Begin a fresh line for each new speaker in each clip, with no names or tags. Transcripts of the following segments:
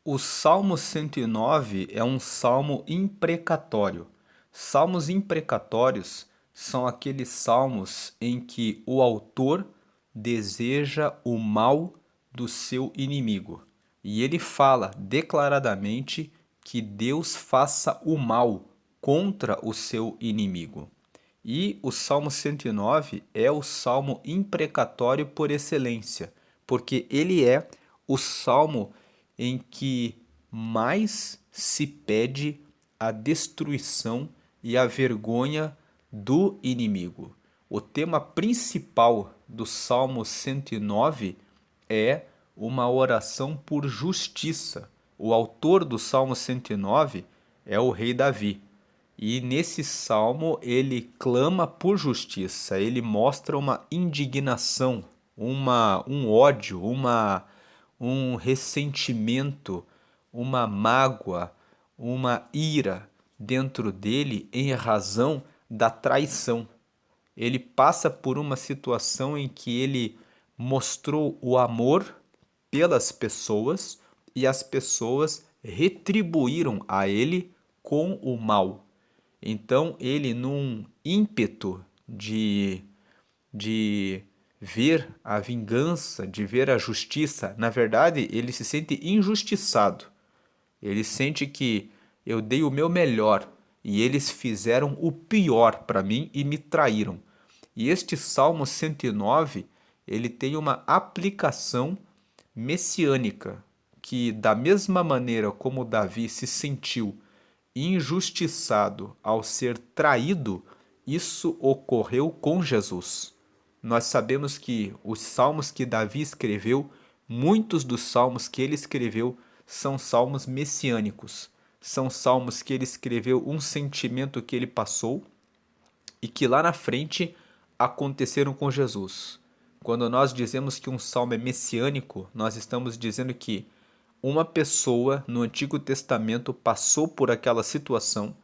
O Salmo 109 é um salmo imprecatório. Salmos imprecatórios são aqueles salmos em que o autor deseja o mal do seu inimigo. E ele fala declaradamente que Deus faça o mal contra o seu inimigo. E o Salmo 109 é o salmo imprecatório por excelência, porque ele é o salmo em que mais se pede a destruição e a vergonha do inimigo. O tema principal do Salmo 109 é uma oração por justiça. O autor do Salmo 109 é o rei Davi. E nesse salmo ele clama por justiça, ele mostra uma indignação, um ódio, um ressentimento, uma mágoa, uma ira dentro dele em razão da traição. Ele passa por uma situação em que ele mostrou o amor pelas pessoas e as pessoas retribuíram a ele com o mal. Então ele, num ímpeto de ver a vingança, de ver a justiça, na verdade ele se sente injustiçado. Ele sente que eu dei o meu melhor e eles fizeram o pior para mim e me traíram. E este Salmo 109, ele tem uma aplicação messiânica, que da mesma maneira como Davi se sentiu injustiçado ao ser traído, isso ocorreu com Jesus. Nós sabemos que os salmos que Davi escreveu, muitos dos salmos que ele escreveu são salmos messiânicos. São salmos que ele escreveu um sentimento que ele passou e que lá na frente aconteceram com Jesus. Quando nós dizemos que um salmo é messiânico, nós estamos dizendo que uma pessoa no Antigo Testamento passou por aquela situação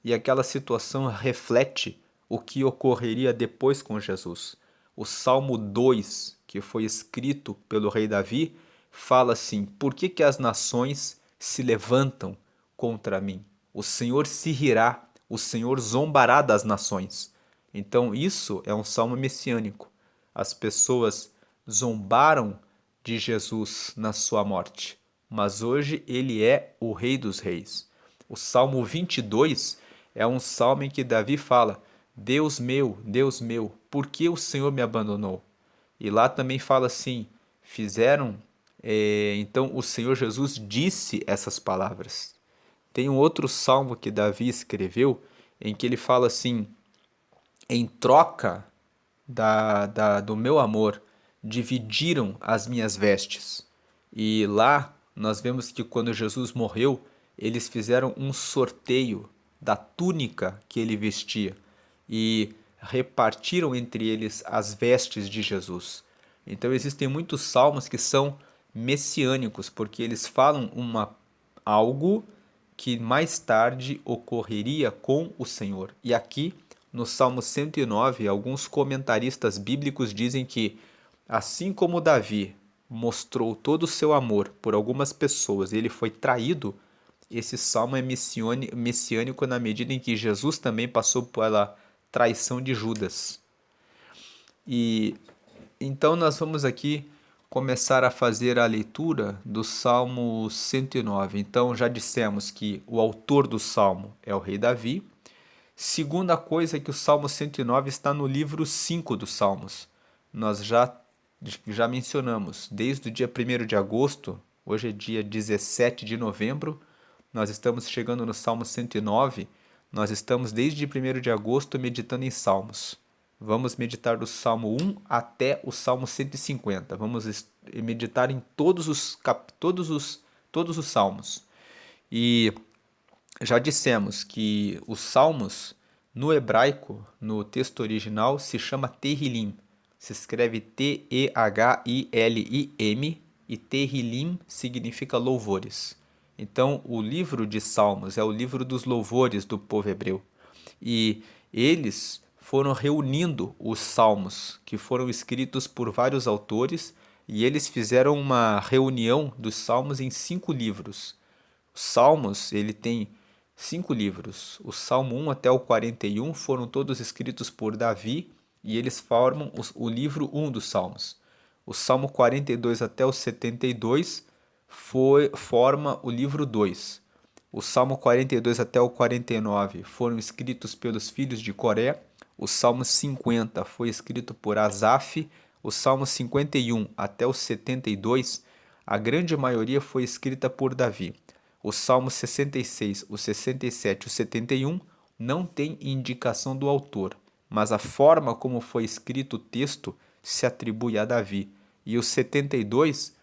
e aquela situação reflete o que ocorreria depois com Jesus. O Salmo 2, que foi escrito pelo rei Davi, fala assim: Por que as nações se levantam contra mim? O Senhor se rirá, o Senhor zombará das nações. Então, isso é um salmo messiânico. As pessoas zombaram de Jesus na sua morte, mas hoje ele é o Rei dos Reis. O Salmo 22 é um salmo em que Davi fala: Deus meu, por que o Senhor me abandonou? E lá também fala assim: fizeram. Então o Senhor Jesus disse essas palavras. Tem um outro salmo que Davi escreveu em que ele fala assim: em troca do meu amor, dividiram as minhas vestes. E lá nós vemos que quando Jesus morreu, eles fizeram um sorteio da túnica que ele vestia e repartiram entre eles as vestes de Jesus. Então existem muitos salmos que são messiânicos, porque eles falam algo que mais tarde ocorreria com o Senhor. E aqui, no Salmo 109, alguns comentaristas bíblicos dizem que, assim como Davi mostrou todo o seu amor por algumas pessoas e ele foi traído, esse salmo é messiânico na medida em que Jesus também passou pela traição de Judas. E então nós vamos aqui começar a fazer a leitura do Salmo 109. Então já dissemos que o autor do salmo é o rei Davi. Segunda coisa é que o Salmo 109 está no livro 5 dos Salmos. Nós já mencionamos, desde o dia 1º de agosto, hoje é dia 17 de novembro, nós estamos chegando no Salmo 109, nós estamos desde 1º de agosto meditando em Salmos. Vamos meditar do Salmo 1 até o Salmo 150. Vamos meditar em todos os salmos. E já dissemos que os salmos, no hebraico, no texto original, se chama Tehillim. Se escreve T-E-H-I-L-I-M e Tehillim significa louvores. Então, o livro de Salmos é o livro dos louvores do povo hebreu. E eles foram reunindo os salmos que foram escritos por vários autores e eles fizeram uma reunião dos Salmos em 5 livros. Os Salmos, ele tem 5 livros. O Salmo 1 até o 41 foram todos escritos por Davi e eles formam o livro 1 dos Salmos. O Salmo 42 até o 72 forma o livro 2. O Salmo 42 até o 49 foram escritos pelos filhos de Coré. O Salmo 50 foi escrito por Asaf. O Salmo 51 até o 72, a grande maioria foi escrita por Davi. O Salmo 66, o 67 e o 71 não tem indicação do autor, mas a forma como foi escrito o texto se atribui a Davi. E o 72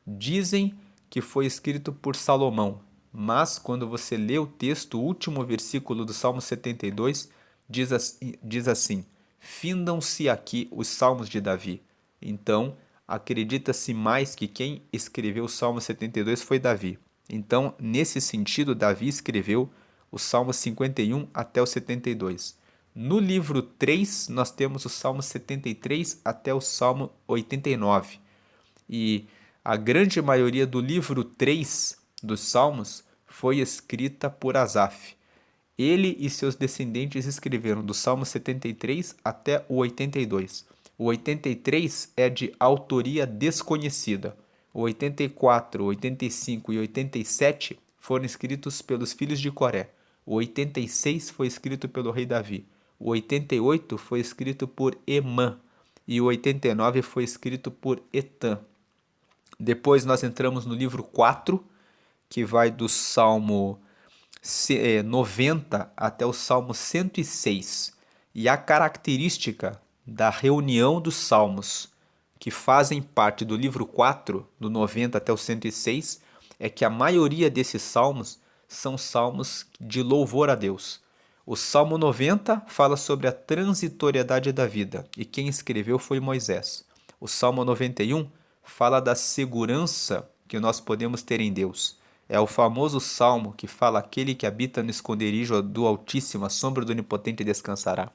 dizem que foi escrito por Salomão, mas quando você lê o texto, o último versículo do Salmo 72 diz assim: findam-se aqui os salmos de Davi. Então, acredita-se mais que quem escreveu o Salmo 72 foi Davi. Então, nesse sentido, Davi escreveu o Salmo 51 até o 72. No livro 3, nós temos o Salmo 73 até o Salmo 89. E a grande maioria do livro 3 dos Salmos foi escrita por Asaf. Ele e seus descendentes escreveram do Salmo 73 até o 82. O 83 é de autoria desconhecida. O 84, 85 e 87 foram escritos pelos filhos de Coré. O 86 foi escrito pelo rei Davi. O 88 foi escrito por Emã. E o 89 foi escrito por Etã. Depois nós entramos no livro 4, que vai do Salmo 90 até o Salmo 106. E a característica da reunião dos salmos que fazem parte do livro 4, do 90 até o 106, é que a maioria desses salmos são salmos de louvor a Deus. O Salmo 90 fala sobre a transitoriedade da vida, e quem escreveu foi Moisés. O Salmo 91 fala da segurança que nós podemos ter em Deus. É o famoso salmo que fala: aquele que habita no esconderijo do Altíssimo, a sombra do Onipotente descansará.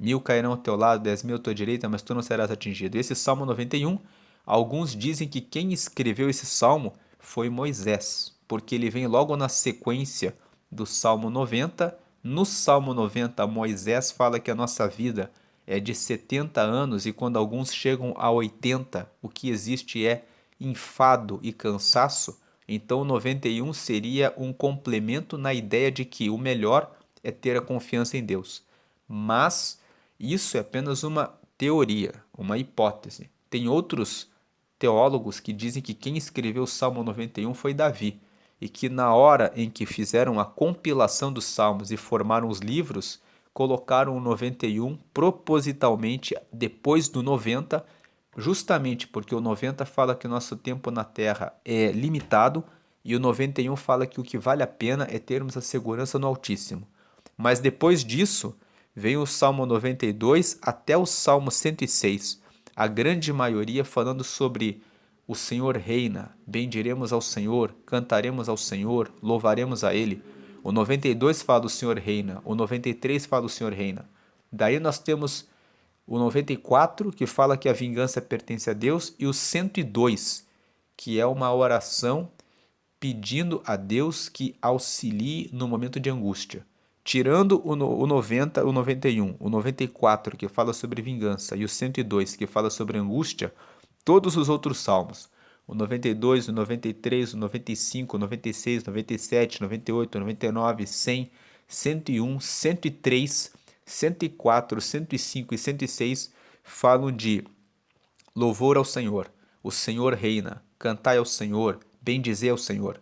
1000 cairão ao teu lado, 10.000 à tua direita, mas tu não serás atingido. Esse Salmo 91, alguns dizem que quem escreveu esse salmo foi Moisés, porque ele vem logo na sequência do Salmo 90. No Salmo 90, Moisés fala que a nossa vida é de 70 anos e quando alguns chegam a 80, o que existe é enfado e cansaço. Então, o 91 seria um complemento na ideia de que o melhor é ter a confiança em Deus. Mas isso é apenas uma teoria, uma hipótese. Tem outros teólogos que dizem que quem escreveu o Salmo 91 foi Davi, e que na hora em que fizeram a compilação dos salmos e formaram os livros, colocaram o 91 propositalmente depois do 90, justamente porque o 90 fala que o nosso tempo na Terra é limitado e o 91 fala que o que vale a pena é termos a segurança no Altíssimo. Mas depois disso, vem o Salmo 92 até o Salmo 106, a grande maioria falando sobre o Senhor reina, bendiremos ao Senhor, cantaremos ao Senhor, louvaremos a Ele. O 92 fala o Senhor reina, o 93 fala o Senhor reina. Daí nós temos o 94, que fala que a vingança pertence a Deus, e o 102, que é uma oração pedindo a Deus que auxilie no momento de angústia. Tirando o 90, o 91, o 94, que fala sobre vingança, e o 102, que fala sobre angústia, todos os outros salmos, o 92, o 93, o 95, o 96, o 97, o 98, o 99, 100, 101, 103, 104, 105 e 106 falam de louvor ao Senhor, o Senhor reina, cantai ao Senhor, bendizei ao Senhor.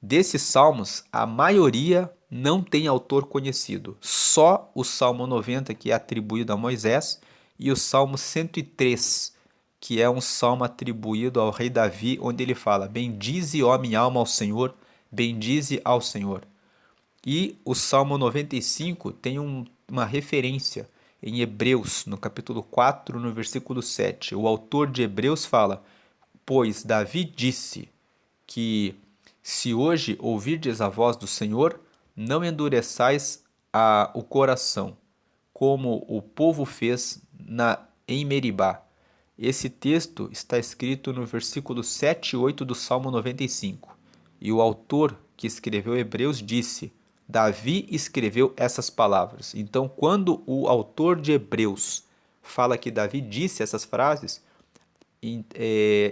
Desses salmos, a maioria não tem autor conhecido. Só o Salmo 90, que é atribuído a Moisés, e o Salmo 103, que é um salmo atribuído ao rei Davi, onde ele fala: bendize, ó minha alma, ao Senhor, bendize ao Senhor. E o Salmo 95 tem uma referência em Hebreus, no capítulo 4, no versículo 7. O autor de Hebreus fala: pois Davi disse que se hoje ouvirdes a voz do Senhor, não endureçais o coração, como o povo fez em Meribá. Esse texto está escrito no versículo 7 e 8 do Salmo 95. E o autor que escreveu Hebreus disse: Davi escreveu essas palavras. Então, quando o autor de Hebreus fala que Davi disse essas frases,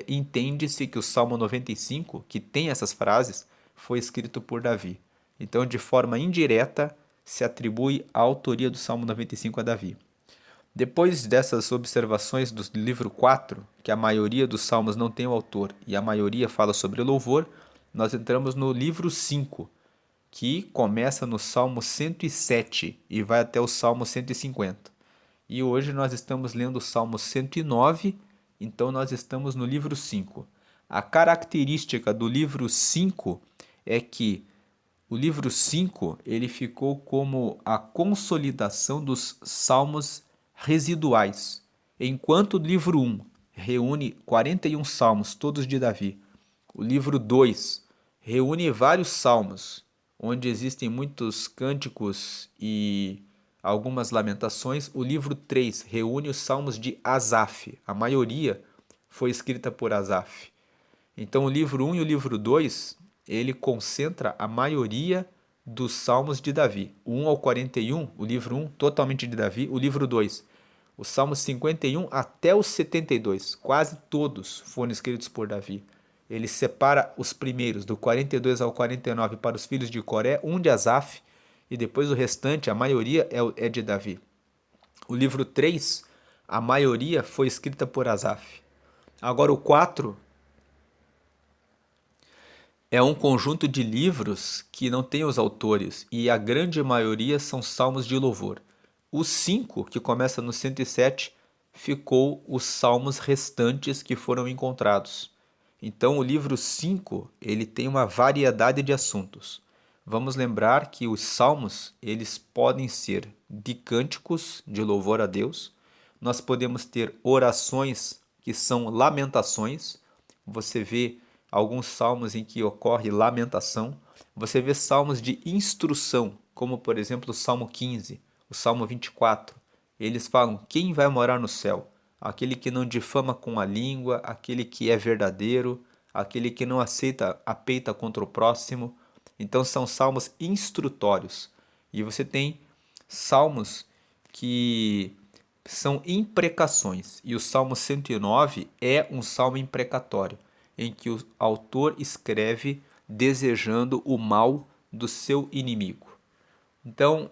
entende-se que o Salmo 95, que tem essas frases, foi escrito por Davi. Então, de forma indireta, se atribui a autoria do Salmo 95 a Davi. Depois dessas observações do livro 4, que a maioria dos salmos não tem o autor e a maioria fala sobre louvor, nós entramos no livro 5, que começa no Salmo 107 e vai até o Salmo 150. E hoje nós estamos lendo o Salmo 109, então nós estamos no livro 5. A característica do livro 5 é que o livro 5 ele ficou como a consolidação dos salmos residuais, enquanto o livro 1 reúne 41 salmos, todos de Davi. O livro 2 reúne vários salmos, onde existem muitos cânticos e algumas lamentações. O livro 3 reúne os salmos de Asaf, a maioria foi escrita por Asaf. Então o livro 1 e o livro 2, ele concentra a maioria dos salmos de Davi. O 1 ao 41, o livro 1, totalmente de Davi. O livro 2, os salmos 51 até os 72, quase todos foram escritos por Davi. Ele separa os primeiros, do 42 ao 49, para os filhos de Coré, um de Asaf, e depois o restante, a maioria, é de Davi. O livro 3, a maioria foi escrita por Asaf. Agora o 4 é um conjunto de livros que não tem os autores e a grande maioria são salmos de louvor. O 5, que começa no 107, ficou os salmos restantes que foram encontrados. Então o livro 5, ele tem uma variedade de assuntos. Vamos lembrar que os salmos, eles podem ser de cânticos de louvor a Deus. Nós podemos ter orações que são lamentações. Você vê alguns salmos em que ocorre lamentação. Você vê salmos de instrução, como por exemplo o Salmo 15, o Salmo 24. Eles falam: quem vai morar no céu? Aquele que não difama com a língua, aquele que é verdadeiro, aquele que não aceita a peita contra o próximo. Então são salmos instrutórios. E você tem salmos que são imprecações. E o Salmo 109 é um salmo imprecatório, em que o autor escreve desejando o mal do seu inimigo. Então,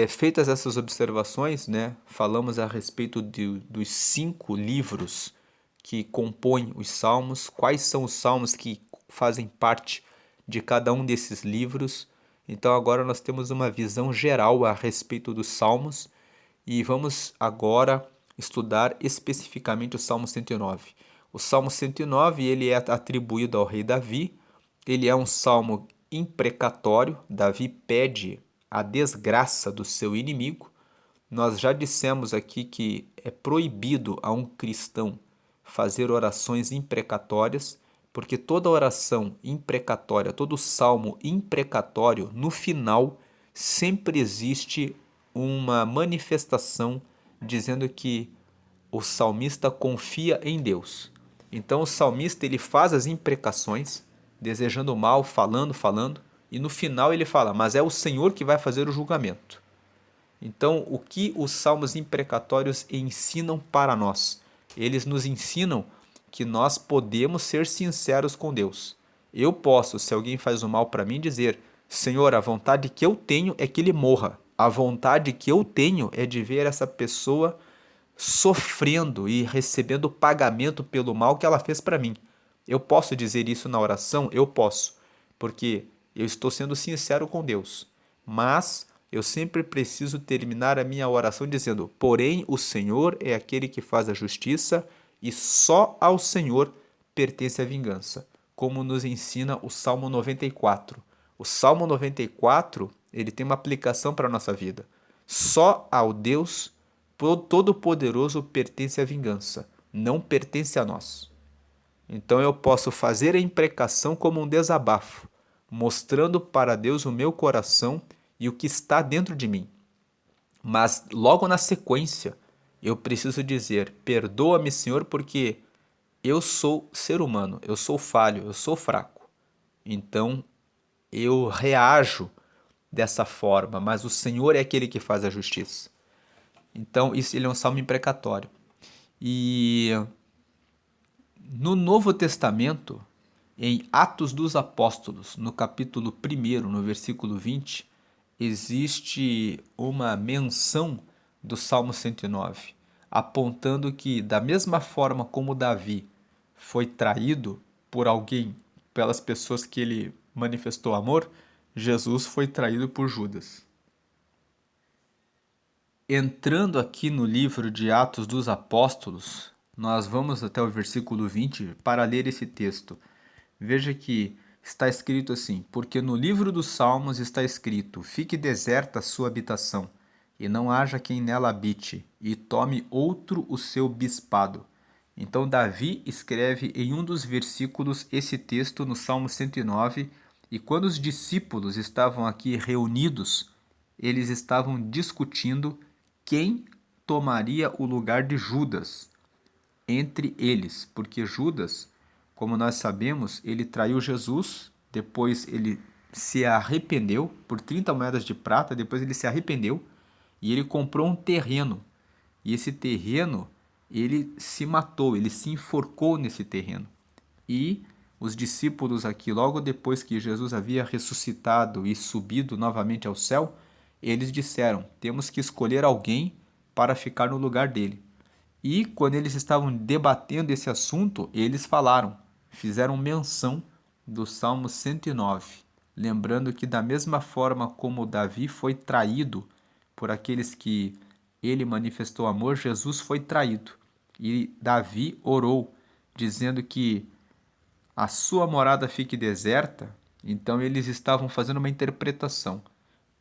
feitas essas observações, né, falamos a respeito dos 5 livros que compõem os salmos, quais são os salmos que fazem parte de cada um desses livros. Então agora nós temos uma visão geral a respeito dos salmos e vamos agora estudar especificamente o Salmo 109. O Salmo 109 ele é atribuído ao rei Davi. Ele é um salmo imprecatório. Davi pede a desgraça do seu inimigo. Nós já dissemos aqui que é proibido a um cristão fazer orações imprecatórias, porque toda oração imprecatória, todo salmo imprecatório, no final sempre existe uma manifestação dizendo que o salmista confia em Deus. Então o salmista ele faz as imprecações, desejando o mal, falando, e no final ele fala: mas é o Senhor que vai fazer o julgamento. Então, o que os salmos imprecatórios ensinam para nós? Eles nos ensinam que nós podemos ser sinceros com Deus. Eu posso, se alguém faz o mal para mim, dizer: Senhor, a vontade que eu tenho é que ele morra. A vontade que eu tenho é de ver essa pessoa sofrendo e recebendo pagamento pelo mal que ela fez para mim. Eu posso dizer isso na oração? Eu posso, porque eu estou sendo sincero com Deus. Mas eu sempre preciso terminar a minha oração dizendo: porém, o Senhor é aquele que faz a justiça e só ao Senhor pertence a vingança, como nos ensina o Salmo 94. O Salmo 94, ele tem uma aplicação para a nossa vida. Só ao Deus Todo-Poderoso pertence a vingança, não pertence a nós. Então eu posso fazer a imprecação como um desabafo, mostrando para Deus o meu coração e o que está dentro de mim. Mas logo na sequência, eu preciso dizer: perdoa-me, Senhor, porque eu sou ser humano, eu sou falho, eu sou fraco. Então eu reajo dessa forma, mas o Senhor é aquele que faz a justiça. Então, isso ele é um salmo imprecatório. E no Novo Testamento, em Atos dos Apóstolos, no capítulo 1, no versículo 20, existe uma menção do Salmo 109, apontando que, da mesma forma como Davi foi traído por alguém, pelas pessoas que ele manifestou amor, Jesus foi traído por Judas. Entrando aqui no livro de Atos dos Apóstolos, nós vamos até o versículo 20 para ler esse texto. Veja que está escrito assim: porque no livro dos Salmos está escrito: fique deserta a sua habitação, e não haja quem nela habite, e tome outro o seu bispado. Então, Davi escreve em um dos versículos esse texto no Salmo 109, e quando os discípulos estavam aqui reunidos, eles estavam discutindo quem tomaria o lugar de Judas entre eles, porque Judas, como nós sabemos, ele traiu Jesus, depois ele se arrependeu por 30 moedas de prata, depois ele se arrependeu e ele comprou um terreno. E esse terreno, ele se matou, ele se enforcou nesse terreno. E os discípulos aqui, logo depois que Jesus havia ressuscitado e subido novamente ao céu, eles disseram: temos que escolher alguém para ficar no lugar dele. E quando eles estavam debatendo esse assunto, eles fizeram menção do Salmo 109, lembrando que da mesma forma como Davi foi traído por aqueles que ele manifestou amor, Jesus foi traído. E Davi orou, dizendo que a sua morada fique deserta. Então eles estavam fazendo uma interpretação.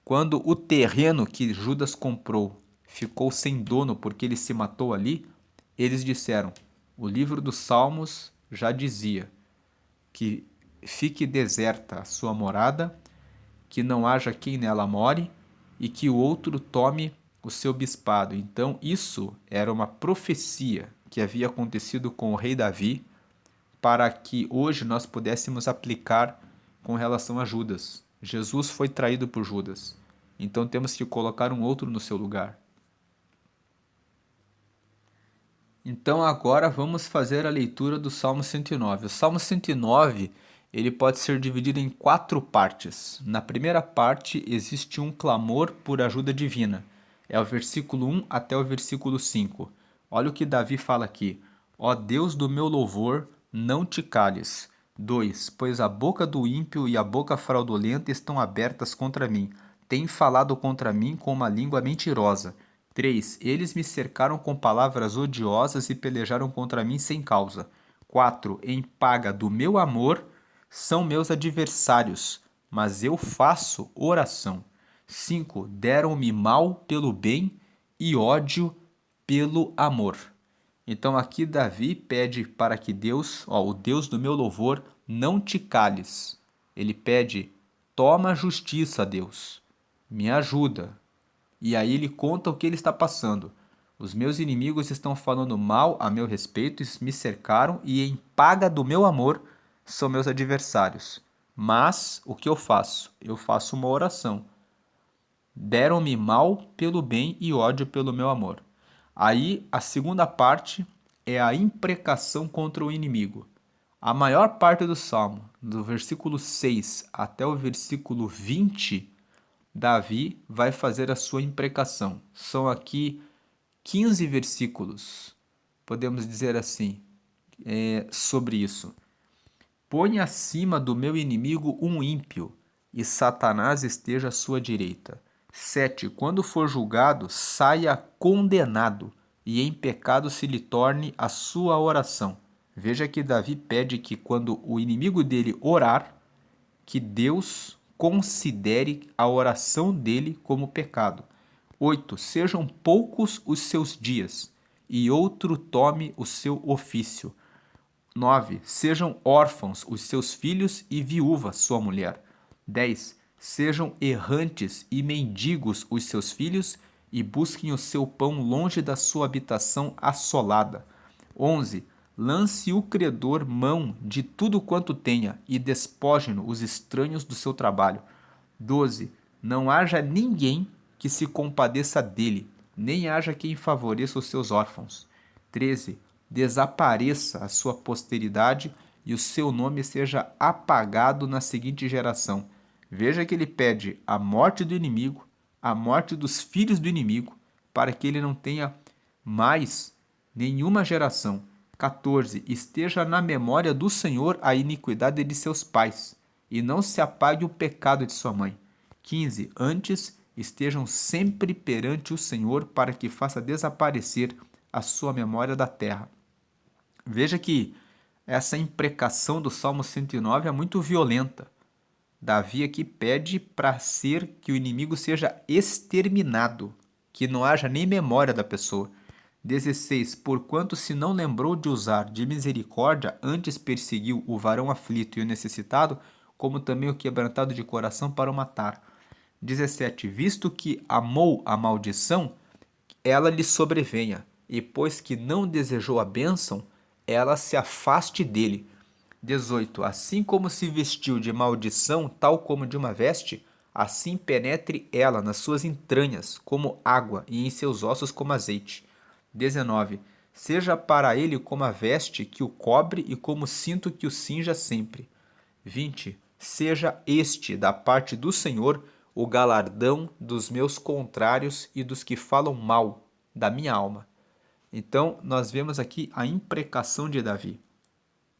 Quando o terreno que Judas comprou ficou sem dono porque ele se matou ali, eles disseram: o livro dos Salmos já dizia que fique deserta a sua morada, que não haja quem nela more e que o outro tome o seu bispado. Então, isso era uma profecia que havia acontecido com o rei Davi para que hoje nós pudéssemos aplicar com relação a Judas. Jesus foi traído por Judas. Então temos que colocar um outro no seu lugar. Então agora vamos fazer a leitura do Salmo 109. O Salmo 109, ele pode ser dividido em 4 partes. Na primeira parte existe um clamor por ajuda divina. É o versículo 1 até o versículo 5. Olha o que Davi fala aqui: ó Deus do meu louvor, não te cales. 2. Pois a boca do ímpio e a boca fraudulenta estão abertas contra mim. Tem falado contra mim com uma língua mentirosa. 3. Eles me cercaram com palavras odiosas e pelejaram contra mim sem causa. 4. Em paga do meu amor são meus adversários, mas eu faço oração. 5. Deram-me mal pelo bem e ódio pelo amor. Então aqui Davi pede para que Deus, o Deus do meu louvor, não te cales. Ele pede: toma justiça, Deus, me ajuda. E aí ele conta o que ele está passando. Os meus inimigos estão falando mal a meu respeito, me cercaram e em paga do meu amor são meus adversários. Mas o que eu faço? Eu faço uma oração. Deram-me mal pelo bem e ódio pelo meu amor. Aí a segunda parte é a imprecação contra o inimigo. A maior parte do salmo, do versículo 6 até o versículo 20, Davi vai fazer a sua imprecação. São aqui 15 versículos, podemos dizer assim, sobre isso. Põe acima do meu inimigo um ímpio, e Satanás esteja à sua direita. 7. Quando for julgado, saia condenado, e em pecado se lhe torne a sua oração. Veja que Davi pede que quando o inimigo dele orar, que Deus considere a oração dele como pecado. 8. Sejam poucos os seus dias, e outro tome o seu ofício. 9. Sejam órfãos os seus filhos e viúva sua mulher. 10. Sejam errantes e mendigos os seus filhos, e busquem o seu pão longe da sua habitação assolada. 11. Lance o credor mão de tudo quanto tenha e despojem-no os estranhos do seu trabalho. 12. Não haja ninguém que se compadeça dele, nem haja quem favoreça os seus órfãos. 13. Desapareça a sua posteridade e o seu nome seja apagado na seguinte geração. Veja que ele pede a morte do inimigo, a morte dos filhos do inimigo, para que ele não tenha mais nenhuma geração. 14. Esteja na memória do Senhor a iniquidade de seus pais, e não se apague o pecado de sua mãe. 15. Antes, estejam sempre perante o Senhor para que faça desaparecer a sua memória da terra. Veja que essa imprecação do Salmo 109 é muito violenta. Davi aqui pede para ser que o inimigo seja exterminado, que não haja nem memória da pessoa. 16. Porquanto se não lembrou de usar de misericórdia, antes perseguiu o varão aflito e o necessitado, como também o quebrantado de coração para o matar. 17. Visto que amou a maldição, ela lhe sobrevenha, e pois que não desejou a bênção, ela se afaste dele. 18. Assim como se vestiu de maldição, tal como de uma veste, assim penetre ela nas suas entranhas, como água, e em seus ossos como azeite. 19. Seja para ele como a veste que o cobre e como cinto que o cinja sempre. 20. Seja este, da parte do Senhor, o galardão dos meus contrários e dos que falam mal da minha alma. Então, nós vemos aqui a imprecação de Davi,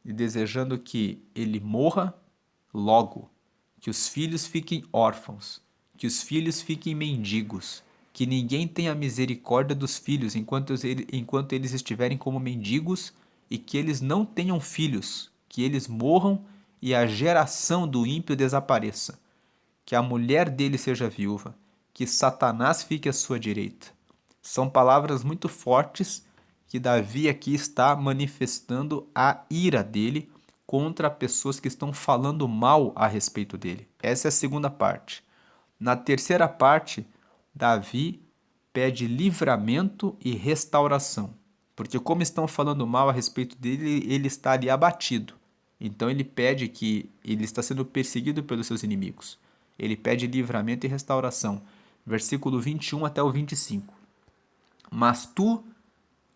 e desejando que ele morra logo, que os filhos fiquem órfãos, que os filhos fiquem mendigos, que ninguém tenha misericórdia dos filhos enquanto eles estiverem como mendigos, e que eles não tenham filhos, que eles morram e a geração do ímpio desapareça, que a mulher dele seja viúva, que Satanás fique à sua direita. São palavras muito fortes que Davi aqui está manifestando a ira dele contra pessoas que estão falando mal a respeito dele. Essa é a segunda parte. Na terceira parte, Davi pede livramento e restauração, porque como estão falando mal a respeito dele, ele está ali abatido. Então ele pede que ele está sendo perseguido pelos seus inimigos. Ele pede livramento e restauração. Versículo 21 até o 25. Mas tu,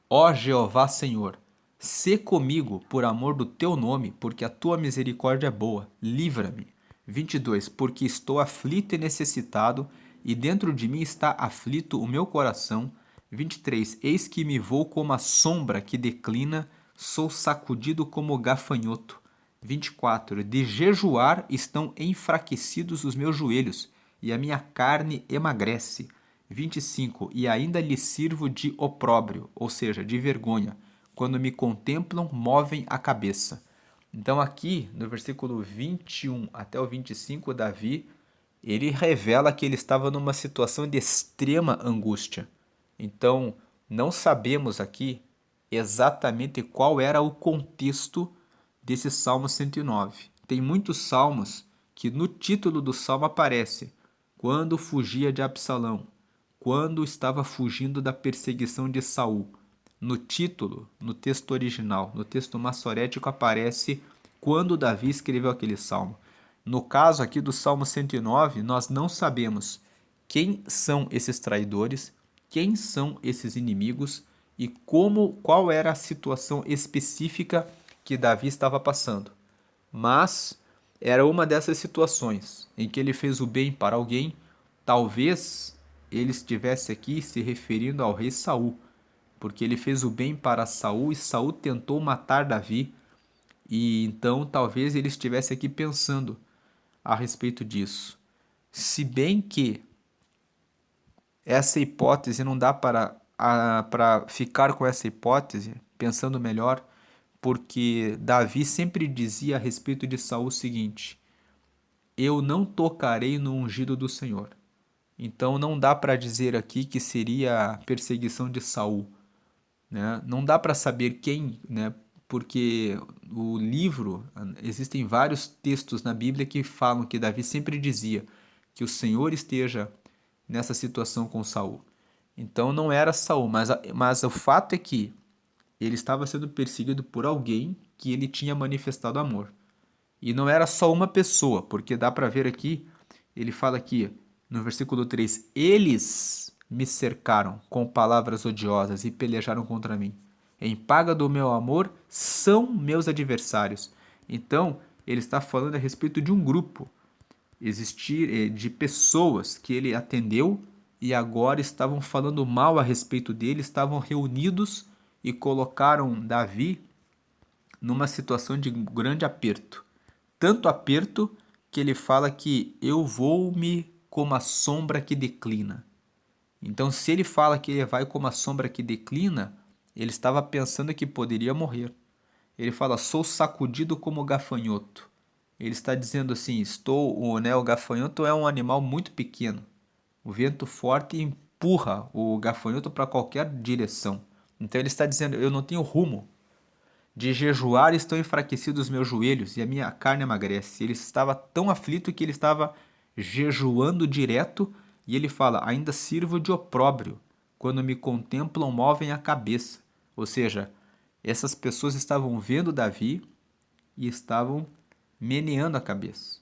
ó Jeová Senhor, sê comigo por amor do teu nome, porque a tua misericórdia é boa. Livra-me. 22. Porque estou aflito e necessitado, e dentro de mim está aflito o meu coração. 23. Eis que me vou como a sombra que declina, sou sacudido como gafanhoto. 24. De jejuar estão enfraquecidos os meus joelhos, e a minha carne emagrece. 25. E ainda lhe sirvo de opróbrio, ou seja, de vergonha. Quando me contemplam, movem a cabeça. Então aqui, no versículo 21 até o 25, Davi, ele revela que ele estava numa situação de extrema angústia. Então, não sabemos aqui exatamente qual era o contexto desse Salmo 109. Tem muitos salmos que no título do salmo aparece quando fugia de Absalão, quando estava fugindo da perseguição de Saul. No título, no texto original, no texto massorético, aparece quando Davi escreveu aquele salmo. No caso aqui do Salmo 109, nós não sabemos quem são esses traidores, quem são esses inimigos e qual era a situação específica que Davi estava passando. Mas era uma dessas situações em que ele fez o bem para alguém. Talvez ele estivesse aqui se referindo ao rei Saul, porque ele fez o bem para Saul e Saul tentou matar Davi, e então talvez ele estivesse aqui pensando a respeito disso. Se bem que essa hipótese não dá para ficar com essa hipótese, pensando melhor, porque Davi sempre dizia a respeito de Saul o seguinte: eu não tocarei no ungido do Senhor. Então não dá para dizer aqui que seria a perseguição de Saul, né? Não dá para saber quem, né? Porque o livro, existem vários textos na Bíblia que falam que Davi sempre dizia que o Senhor esteja nessa situação com Saul. Então não era Saul, mas o fato é que ele estava sendo perseguido por alguém que ele tinha manifestado amor. E não era só uma pessoa, porque dá para ver aqui, ele fala aqui no versículo 3: eles me cercaram com palavras odiosas e pelejaram contra mim. Em paga do meu amor são meus adversários. Então, ele está falando a respeito de um grupo, de pessoas que ele atendeu e agora estavam falando mal a respeito dele, estavam reunidos e colocaram Davi numa situação de grande aperto. Tanto aperto que ele fala que eu vou-me como a sombra que declina. Então, se ele fala que ele vai como a sombra que declina, ele estava pensando que poderia morrer. Ele fala, sou sacudido como gafanhoto. Ele está dizendo assim, o gafanhoto é um animal muito pequeno. O vento forte empurra o gafanhoto para qualquer direção. Então ele está dizendo, eu não tenho rumo. De jejuar estão enfraquecidos os meus joelhos e a minha carne emagrece. Ele estava tão aflito que ele estava jejuando direto e ele fala: ainda sirvo de opróbrio. Quando me contemplam, movem a cabeça. Ou seja, essas pessoas estavam vendo Davi e estavam meneando a cabeça.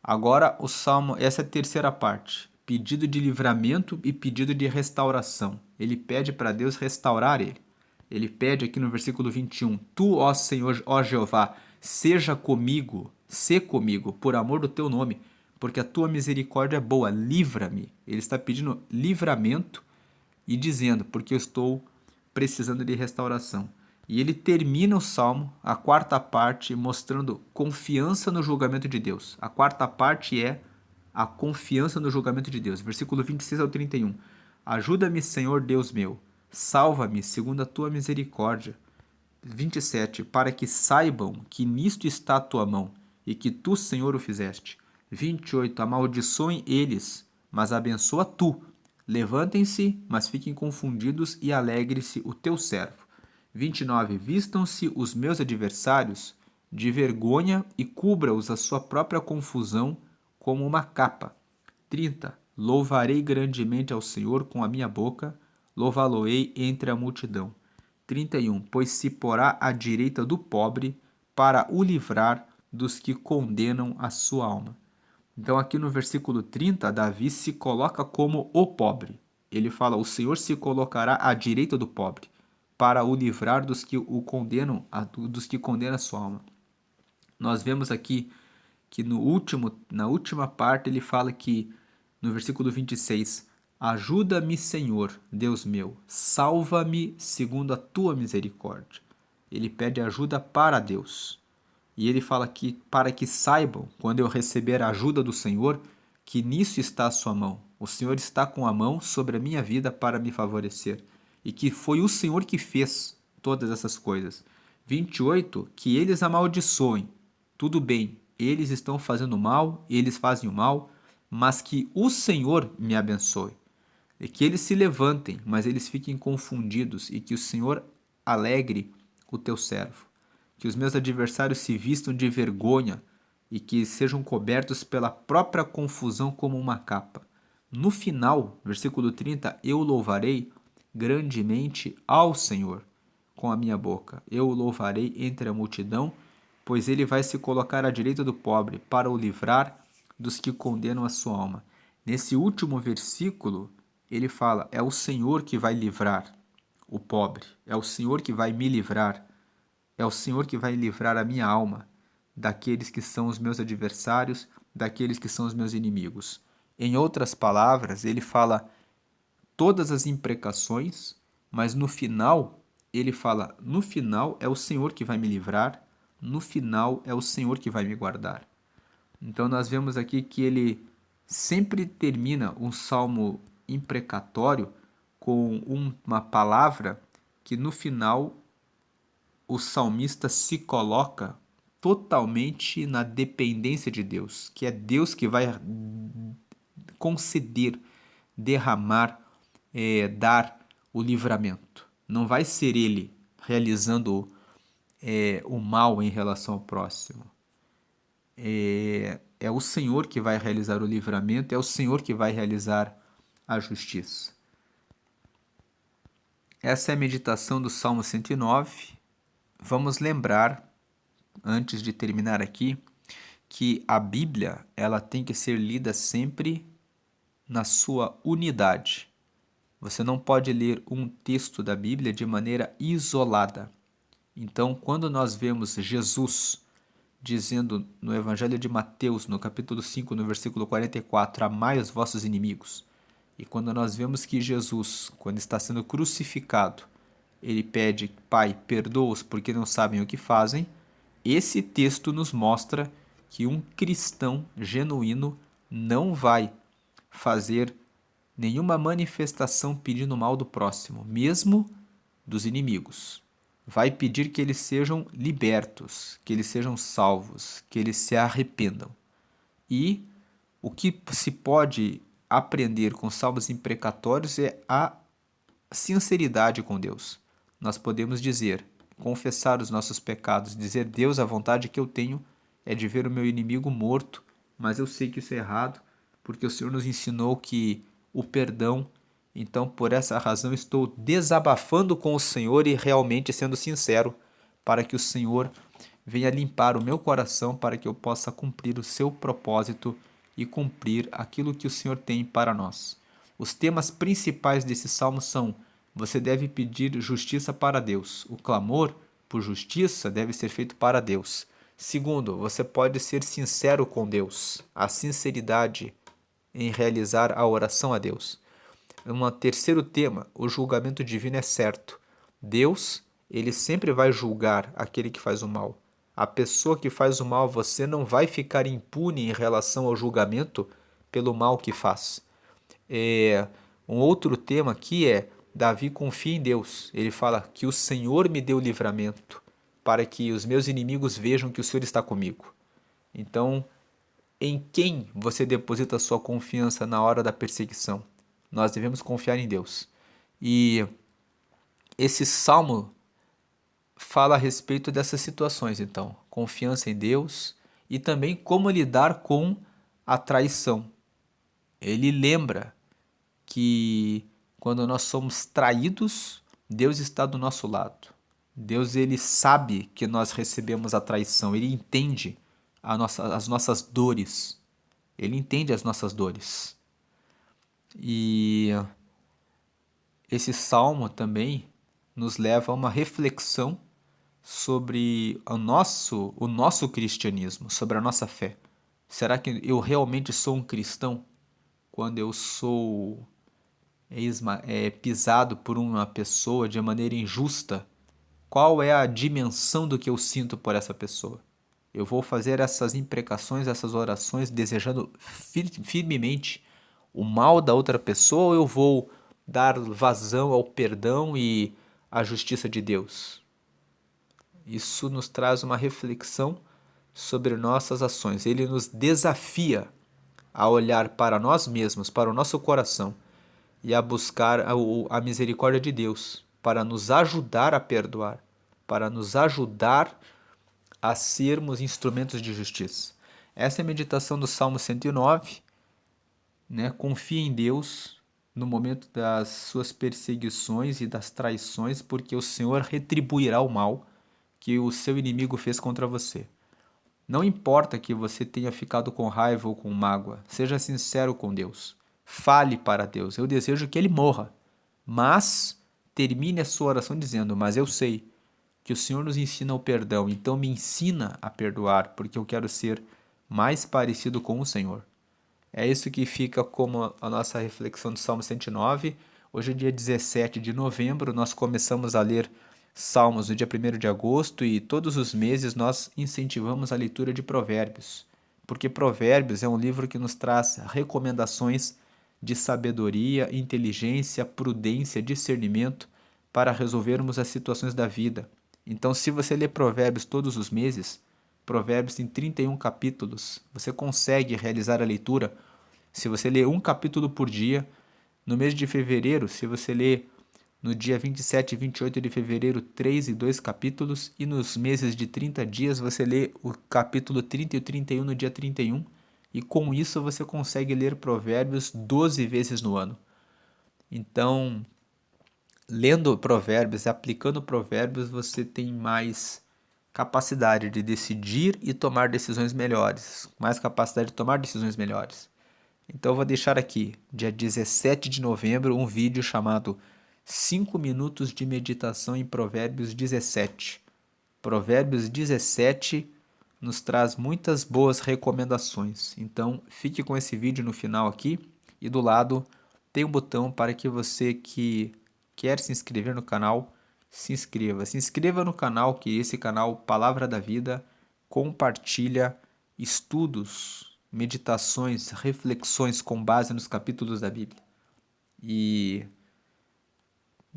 Agora o salmo, essa é a terceira parte. Pedido de livramento e pedido de restauração. Ele pede para Deus restaurar ele. Ele pede aqui no versículo 21, Tu, ó Senhor, ó Jeová, seja comigo, sê comigo, por amor do teu nome, porque a tua misericórdia é boa, livra-me. Ele está pedindo livramento e dizendo, porque eu estou precisando de restauração. E ele termina o salmo, a quarta parte, mostrando confiança no julgamento de Deus. A quarta parte é a confiança no julgamento de Deus. Versículo 26 ao 31. Ajuda-me, Senhor Deus meu, salva-me segundo a tua misericórdia. 27. Para que saibam que nisto está a tua mão e que tu, Senhor, o fizeste. 28. Amaldiçoem eles, mas abençoa tu. Levantem-se, mas fiquem confundidos e alegre-se o teu servo. 29. Vistam-se os meus adversários de vergonha e cubra-os a sua própria confusão como uma capa. 30. Louvarei grandemente ao Senhor com a minha boca, louvá-lo-ei entre a multidão. 31. Pois se porá à direita do pobre para o livrar dos que condenam a sua alma. Então, aqui no versículo 30, Davi se coloca como o pobre. Ele fala: O Senhor se colocará à direita do pobre, para o livrar dos que o condenam, dos que condenam a sua alma. Nós vemos aqui que na última parte, ele fala que, no versículo 26, ajuda-me, Senhor, Deus meu, salva-me segundo a tua misericórdia. Ele pede ajuda para Deus. E ele fala que para que saibam, quando eu receber a ajuda do Senhor, que nisso está a sua mão. O Senhor está com a mão sobre a minha vida para me favorecer. E que foi o Senhor que fez todas essas coisas. 28, que eles amaldiçoem. Tudo bem, eles estão fazendo mal, eles fazem o mal, mas que o Senhor me abençoe. E que eles se levantem, mas eles fiquem confundidos, e que o Senhor alegre o teu servo. Que os meus adversários se vistam de vergonha e que sejam cobertos pela própria confusão como uma capa. No final, versículo 30, eu louvarei grandemente ao Senhor com a minha boca. Eu o louvarei entre a multidão, pois ele vai se colocar à direita do pobre para o livrar dos que condenam a sua alma. Nesse último versículo, ele fala: é o Senhor que vai livrar o pobre, é o Senhor que vai me livrar. É o Senhor que vai livrar a minha alma daqueles que são os meus adversários, daqueles que são os meus inimigos. Em outras palavras, ele fala todas as imprecações, mas no final, ele fala: no final é o Senhor que vai me livrar, no final é o Senhor que vai me guardar. Então nós vemos aqui que ele sempre termina um salmo imprecatório com uma palavra que no final o salmista se coloca totalmente na dependência de Deus, que é Deus que vai conceder, derramar, dar o livramento. Não vai ser ele realizando o mal em relação ao próximo. É o Senhor que vai realizar o livramento, é o Senhor que vai realizar a justiça. Essa é a meditação do Salmo 109. Vamos lembrar, antes de terminar aqui, que a Bíblia ela tem que ser lida sempre na sua unidade. Você não pode ler um texto da Bíblia de maneira isolada. Então, quando nós vemos Jesus dizendo no Evangelho de Mateus, no capítulo 5, no versículo 44, amai os vossos inimigos, e quando nós vemos que Jesus, quando está sendo crucificado, ele pede, Pai, perdoa-os porque não sabem o que fazem, esse texto nos mostra que um cristão genuíno não vai fazer nenhuma manifestação pedindo mal do próximo, mesmo dos inimigos. Vai pedir que eles sejam libertos, que eles sejam salvos, que eles se arrependam. E o que se pode aprender com salmos imprecatórios é a sinceridade com Deus. Nós podemos dizer, confessar os nossos pecados, dizer, Deus, a vontade que eu tenho é de ver o meu inimigo morto, mas eu sei que isso é errado, porque o Senhor nos ensinou que o perdão, então por essa razão estou desabafando com o Senhor e realmente sendo sincero, para que o Senhor venha limpar o meu coração, para que eu possa cumprir o seu propósito e cumprir aquilo que o Senhor tem para nós. Os temas principais desse salmo são: você deve pedir justiça para Deus. O clamor por justiça deve ser feito para Deus. Segundo, você pode ser sincero com Deus. A sinceridade em realizar a oração a Deus. Um terceiro tema, o julgamento divino é certo. Deus, ele sempre vai julgar aquele que faz o mal. A pessoa que faz o mal, você não vai ficar impune em relação ao julgamento pelo mal que faz. Um outro tema aqui é Davi confia em Deus. Ele fala que o Senhor me deu livramento para que os meus inimigos vejam que o Senhor está comigo. Então, em quem você deposita sua confiança na hora da perseguição? Nós devemos confiar em Deus. E esse salmo fala a respeito dessas situações, então, confiança em Deus e também como lidar com a traição. Ele lembra que quando nós somos traídos, Deus está do nosso lado. Deus, ele sabe que nós recebemos a traição, ele entende as nossas dores. Ele entende as nossas dores. E esse salmo também nos leva a uma reflexão sobre o nosso cristianismo, sobre a nossa fé. Será que eu realmente sou um cristão quando eu sou pisado por uma pessoa de maneira injusta? Qual é a dimensão do que eu sinto por essa pessoa? Eu vou fazer essas imprecações, essas orações, desejando firmemente o mal da outra pessoa, ou eu vou dar vazão ao perdão e à justiça de Deus? Isso nos traz uma reflexão sobre nossas ações. Ele nos desafia a olhar para nós mesmos, para o nosso coração e a buscar a misericórdia de Deus para nos ajudar a perdoar, para nos ajudar a sermos instrumentos de justiça. Essa é a meditação do Salmo 109, né? Confie em Deus no momento das suas perseguições e das traições, porque o Senhor retribuirá o mal que o seu inimigo fez contra você. Não importa que você tenha ficado com raiva ou com mágoa, seja sincero com Deus. Fale para Deus. Eu desejo que ele morra, mas termine a sua oração dizendo: mas eu sei que o Senhor nos ensina o perdão, então me ensina a perdoar, porque eu quero ser mais parecido com o Senhor. É isso que fica como a nossa reflexão do Salmo 109. Hoje é dia 17 de novembro, nós começamos a ler Salmos no dia 1º de agosto e todos os meses nós incentivamos a leitura de Provérbios, porque Provérbios é um livro que nos traz recomendações de sabedoria, inteligência, prudência, discernimento para resolvermos as situações da vida. Então, se você lê Provérbios todos os meses, Provérbios tem 31 capítulos, você consegue realizar a leitura se você ler um capítulo por dia. No mês de fevereiro, se você ler no dia 27 e 28 de fevereiro 3 e 2 capítulos, e nos meses de 30 dias você lê o capítulo 30 e o 31 no dia 31, e com isso você consegue ler Provérbios 12 vezes no ano. Então, lendo provérbios e aplicando provérbios, você tem mais capacidade de decidir e tomar decisões melhores, mais capacidade de tomar decisões melhores. Então eu vou deixar aqui, dia 17 de novembro, um vídeo chamado 5 minutos de meditação em Provérbios 17. Provérbios 17 nos traz muitas boas recomendações. Então fique com esse vídeo no final aqui e do lado tem um botão para que você que quer se inscrever no canal, se inscreva. Se inscreva no canal, que esse canal Palavra da Vida compartilha estudos, meditações, reflexões com base nos capítulos da Bíblia. E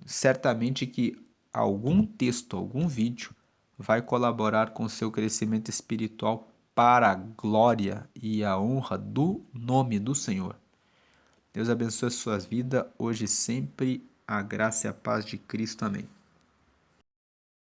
certamente que algum texto, algum vídeo vai colaborar com o seu crescimento espiritual para a glória e a honra do nome do Senhor. Deus abençoe a sua vida hoje e sempre. A graça e a paz de Cristo. Amém.